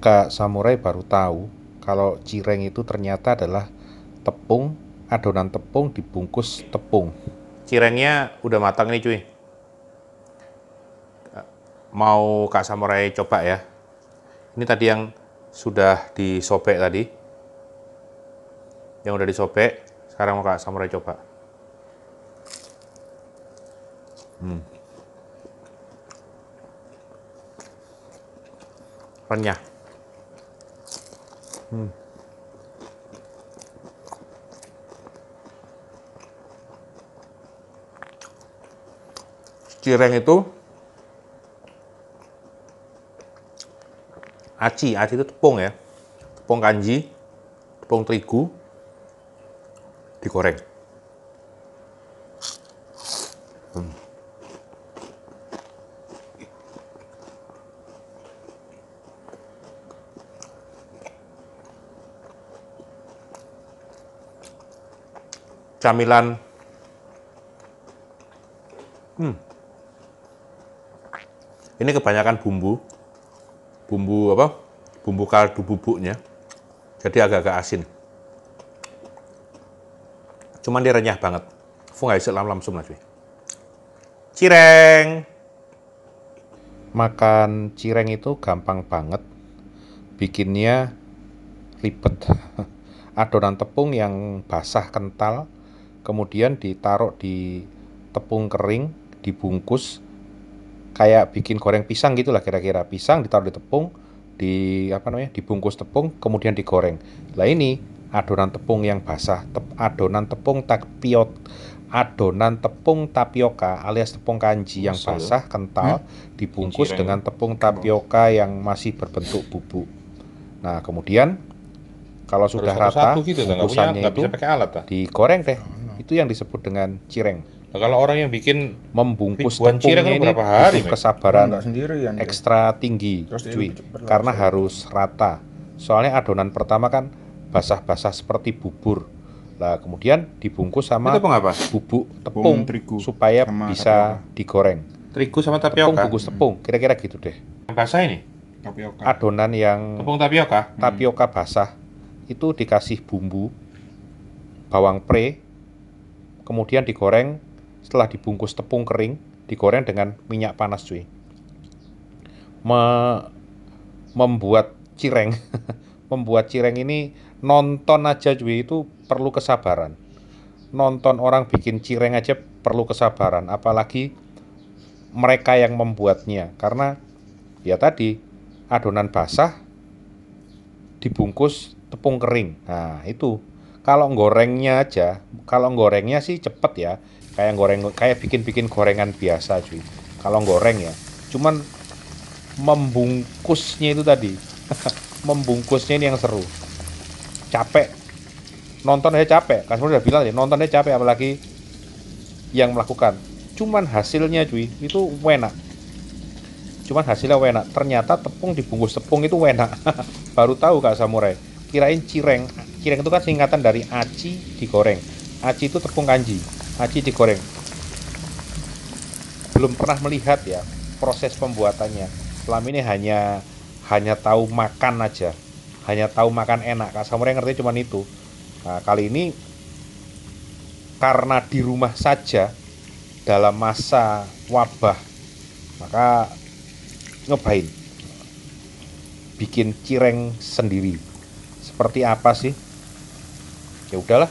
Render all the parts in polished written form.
Kak Samurai baru tahu kalau cireng itu ternyata adalah tepung, adonan tepung dibungkus tepung. Cirengnya udah matang nih cuy. Mau Kak Samurai coba ya. Ini tadi yang sudah disobek tadi. Yang udah disobek, sekarang mau Kak Samurai coba. Renyah. Cireng itu aci itu tepung ya. Tepung kanji, tepung terigu digoreng. Camilan. Ini kebanyakan bumbu. Bumbu apa? Bumbu kaldu bubuknya. Jadi agak-agak asin. Cuman dia renyah banget. Fungai selam lamsum lah cuy. Cireng. Makan cireng itu gampang banget. Bikinnya ribet. Adonan tepung yang basah kental, kemudian ditaruh di tepung kering, dibungkus kayak bikin goreng pisang gitulah kira-kira. Pisang ditaruh di tepung, dibungkus tepung, kemudian digoreng. Lah ini adonan tepung yang basah, adonan tepung tapioka alias tepung kanji yang basah kental, dibungkus dengan tepung tapioka yang masih berbentuk bubuk. Nah kemudian kalau sudah rata gitu, bungkusannya nggak itu bisa pakai alat lah. digoreng deh. Itu yang disebut dengan cireng. Nah, kalau orang yang bikin Membungkus ribuan cireng tepungnya kan ini berapa hari, butuh Mek? kesabaran Nggak sendirian dia. ekstra tinggi, Terus dia cuy, lebih cepet karena langsung. harus rata. Soalnya adonan pertama kan basah-basah seperti bubur. Lah kemudian dibungkus sama Itu tepung apa? bubuk tepung terigu supaya sama bisa digoreng. Terigu sama Tepung tapioka. bungkus tepung, kira-kira gitu deh. Yang basah ini? tapioka. Adonan yang Tepung tapioka. tapioka basah itu dikasih bumbu bawang pre, kemudian digoreng. Setelah dibungkus tepung kering, digoreng dengan minyak panas cuy. Membuat cireng membuat cireng ini nonton aja cuy itu perlu kesabaran. Nonton orang bikin cireng aja perlu kesabaran, apalagi mereka yang membuatnya, karena ya tadi adonan basah dibungkus tepung kering. Nah itu kalau gorengnya sih cepet ya, kayak bikin gorengan biasa cuy. Kalau goreng ya cuman membungkusnya itu tadi membungkusnya ini yang seru. Capek, nonton aja capek, kan udah bilang ya, nonton aja capek apalagi yang melakukan. Cuman hasilnya cuy itu enak. Ternyata tepung dibungkus tepung itu enak. Baru tahu Kak Samurai. Kirain cireng itu kan singkatan dari aci digoreng. Aci itu tepung kanji, aci digoreng. Belum pernah melihat ya proses pembuatannya. Selama ini hanya tahu makan aja, hanya tahu makan enak. Kak Samurai ngerti cuman itu. Nah kali ini karena di rumah saja dalam masa wabah, maka nyobain bikin cireng sendiri. Seperti apa sih? Ya udahlah,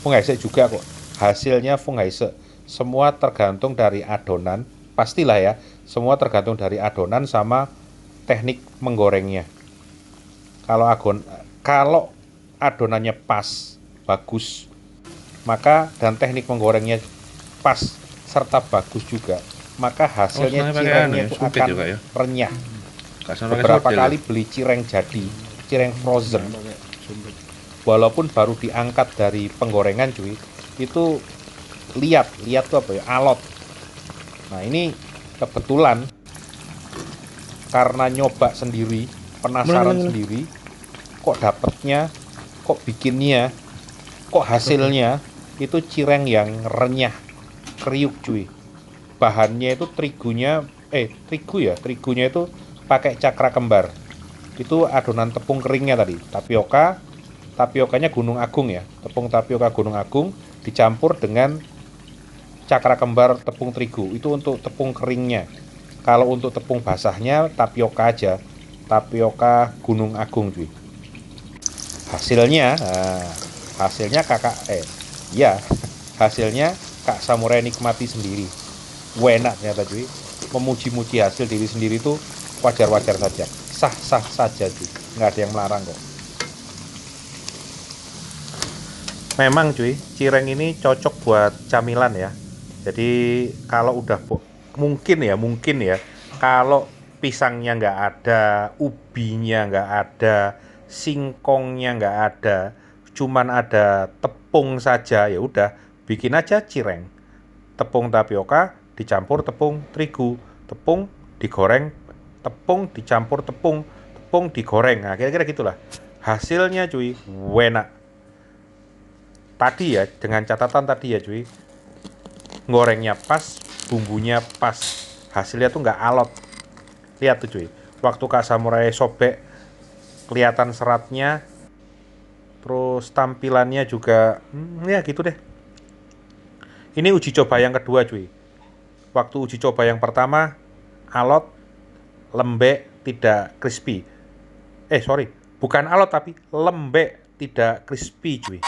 Funghaise juga kok. Hasilnya Funghaise. Semua tergantung dari adonan, pastilah ya. Semua tergantung dari adonan sama teknik menggorengnya. Kalau adonannya pas, bagus, maka dan teknik menggorengnya pas serta bagus juga, maka hasilnya cirengnya itu akan renyah. Beberapa kali beli cireng jadi, cireng frozen, walaupun baru diangkat dari penggorengan cuy, itu lihat tuh apa ya, alot. Nah ini kebetulan karena nyoba sendiri, penasaran sendiri, kok dapetnya, kok bikinnya, kok hasilnya itu cireng yang renyah, kriuk cuy. Bahannya itu terigunya itu pakai cakra kembar. Itu adonan tepung keringnya tadi, tapiokanya Gunung Agung ya, tepung tapioka Gunung Agung dicampur dengan cakra kembar tepung terigu. Itu untuk tepung keringnya. Kalau untuk tepung basahnya tapioka aja, tapioka Gunung Agung cuy. Hasilnya, hasilnya ya, hasilnya Kak Samurai nikmati sendiri. Enak ternyata cuy. Memuji-muji hasil diri sendiri tuh wajar-wajar saja, sah-sah saja cuy, nggak ada yang melarang kok. Memang cuy, cireng ini cocok buat camilan ya. Jadi kalau udah mungkin ya, kalau pisangnya nggak ada, ubinya nggak ada, singkongnya nggak ada, cuman ada tepung saja, ya udah bikin aja cireng. Tepung tapioka dicampur tepung terigu, tepung digoreng, tepung dicampur tepung, tepung digoreng. Nah, kira-kira gitulah. Hasilnya cuy, enak. Tadi ya, dengan catatan tadi ya cuy, gorengnya pas, bumbunya pas, hasilnya tuh nggak alot. Lihat tuh cuy, waktu Kak Samurai sobek, kelihatan seratnya, terus tampilannya juga, ya gitu deh. Ini uji coba yang kedua cuy. Waktu uji coba yang pertama, alot, lembek, tidak crispy. Sorry, bukan alot tapi lembek, tidak crispy cuy.